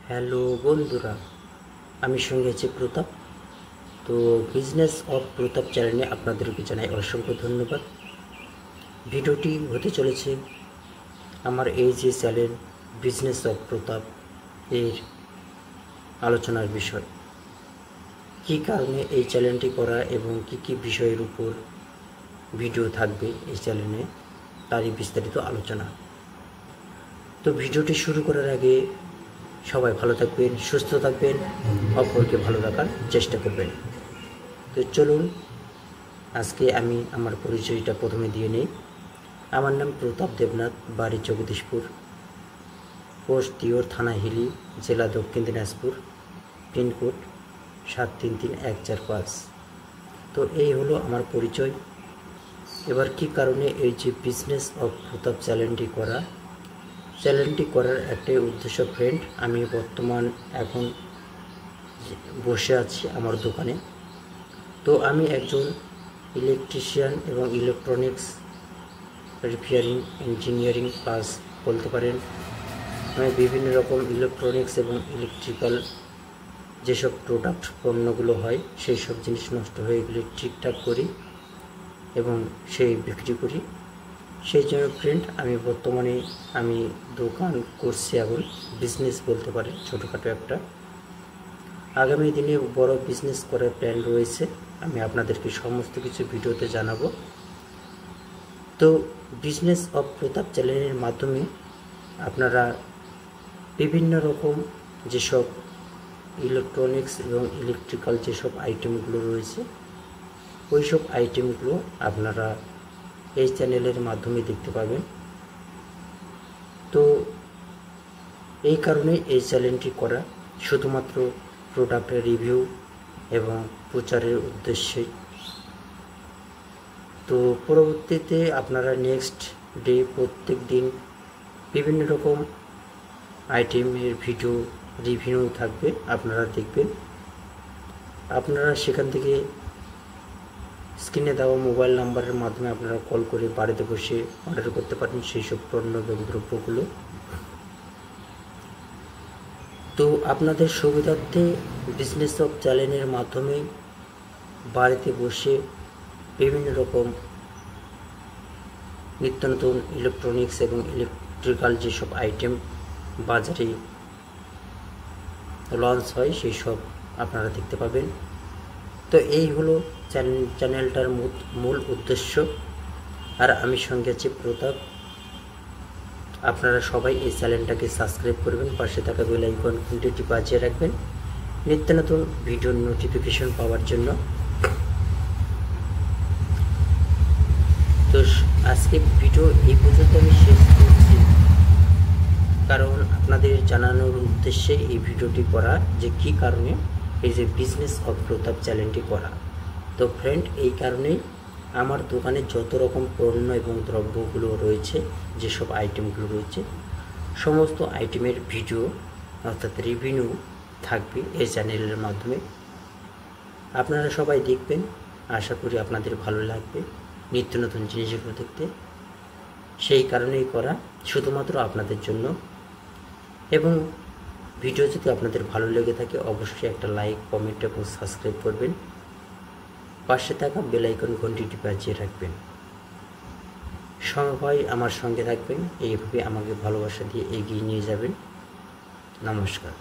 Hello বন্ধুরা, আমি সঙ্গে আছি প্রতাপ। তো বিজনেস অফ প্রতাপ চ্যানেলে আপনাদেরকে জানাই অসংখ্য ধন্যবাদ। ভিডিওটি হতে চলেছে আমার এই যে চ্যানেল বিজনেস অফ প্রতাপ এর আলোচনার বিষয়, কী কারণে এই চ্যানেলটি করা এবং কি কি বিষয়ের উপর ভিডিও থাকবে এই চ্যানেলে তারই বিস্তারিত আলোচনা। তো ভিডিওটি শুরু করার আগে সবাই ভালো থাকবেন, সুস্থ থাকবেন, অপরকে ভালো রাখার চেষ্টা করবেন। তো চলুন আজকে আমি আমার পরিচয়টা প্রথমে দিয়ে নিই। আমার নাম প্রতাপ দেবনাথ, বাড়ি জগদীশপুর, পোস্ট দিওর, থানা হিলি, জেলা দক্ষিণ দিনাজপুর, পিনকোড 733145। তো এই হলো আমার পরিচয়। এবার কি কারণে এই যে বিজনেস অফ প্রতাপ চ্যানেলটি করার একটাই উদ্দেশ্য ফ্রেন্ড, আমি বর্তমান এখন বসে আছি আমার দোকানে। তো আমি একজন ইলেকট্রিশিয়ান এবং ইলেকট্রনিক্স রিপেয়ারিং ইঞ্জিনিয়ারিং ক্লাস বলতে পারেন। আমি বিভিন্ন রকম ইলেকট্রনিক্স এবং ইলেকট্রিক্যাল যেসব প্রোডাক্ট পণ্যগুলো হয় সেই সব জিনিস নষ্ট হয়ে গেলে ঠিকঠাক করি এবং সেই বিক্রি করি। সেই জন্য ফ্রেন্ড আমি বর্তমানে দোকান করছি, এখন বিজনেস বলতে পারে ছোটোখাটো একটা। আগামী দিনে বড় বিজনেস করার প্ল্যান রয়েছে, আমি আপনাদেরকে সমস্ত কিছু ভিডিওতে জানাবো। তো বিজনেস অফ প্রতাপ চ্যানেলের মাধ্যমে আপনারা বিভিন্ন রকম যেসব ইলেকট্রনিক্স এবং ইলেকট্রিক্যাল যেসব আইটেমগুলো রয়েছে ওই সব আইটেমগুলো আপনারা এই চ্যানেলের মাধ্যমে দেখতে পাবেন। তো এই কারণে এই চ্যানেলটি করা, শুধুমাত্র প্রোডাক্টের রিভিউ এবং প্রচারের উদ্দেশ্যে। তো পরবর্তীতে আপনারা নেক্সট ডে প্রত্যেক দিন বিভিন্ন রকম আইটেমের ভিডিও রিভিউ থাকবে, আপনারা দেখবেন। আপনারা সেখান থেকে স্ক্রিনে দেওয়া মোবাইল নাম্বারের মাধ্যমে আপনারা কল করে বাড়িতে বসে অর্ডার করতে পারেন সেই সব পণ্য এবং দ্রব্যগুলো। তো আপনাদের সুবিধার্থে বিজনেস অফ চ্যানেলের মাধ্যমে বাড়িতে বসে বিভিন্ন রকম নিত্য নতুন ইলেকট্রনিক্স এবং ইলেকট্রিক্যাল যেসব আইটেম বাজারে লঞ্চ হয় সেই সব আপনারা দেখতে পাবেন। তো এই হলো চ্যানেলটার মূল উদ্দেশ্য। আর আমি সঙ্গে আছি প্রতাপ। আপনারা সবাই এই চ্যানেলটাকে সাবস্ক্রাইব করবেন, পাশে থাকা বেল আইকন ঘন্টিটি বাজিয়ে রাখবেন নিত্য নতুন ভিডিওর নোটিফিকেশন পাওয়ার জন্য। তো আজকে ভিডিও এই পর্যন্ত আমি শেষ করছি, কারণ আপনাদের জানানোর উদ্দেশ্যে এই ভিডিওটি করা যে কী কারণে এই যে বিজনেস অফ প্রতাপ চ্যানেলটি করা। তো ফ্রেন্ড, এই কারণেই আমার দোকানে যত রকম পণ্য এবং দ্রব্যগুলো রয়েছে, যেসব আইটেমগুলো রয়েছে সমস্ত আইটেমের ভিডিও অর্থাৎ রিভিউ থাকবে এই চ্যানেলের মাধ্যমে। আপনারা সবাই দেখবেন, আশা করি আপনাদের ভালো লাগবে নিত্য নতুন জিনিসগুলো দেখতে। সেই কারণেই করা, শুধুমাত্র আপনাদের জন্য। এবং ভিডিও যদি আপনাদের ভালো লেগে থাকে অবশ্যই একটা লাইক, কমেন্ট এবং সাবস্ক্রাইব করবেন, পাশে থাকা বেল আইকন ঘন্টিটি বাজিয়ে রাখবেন। সবাই আমার সঙ্গে থাকবেন, এইভাবে আমাকে ভালোবাসা দিয়ে এগিয়ে নিয়ে যাবেন। নমস্কার।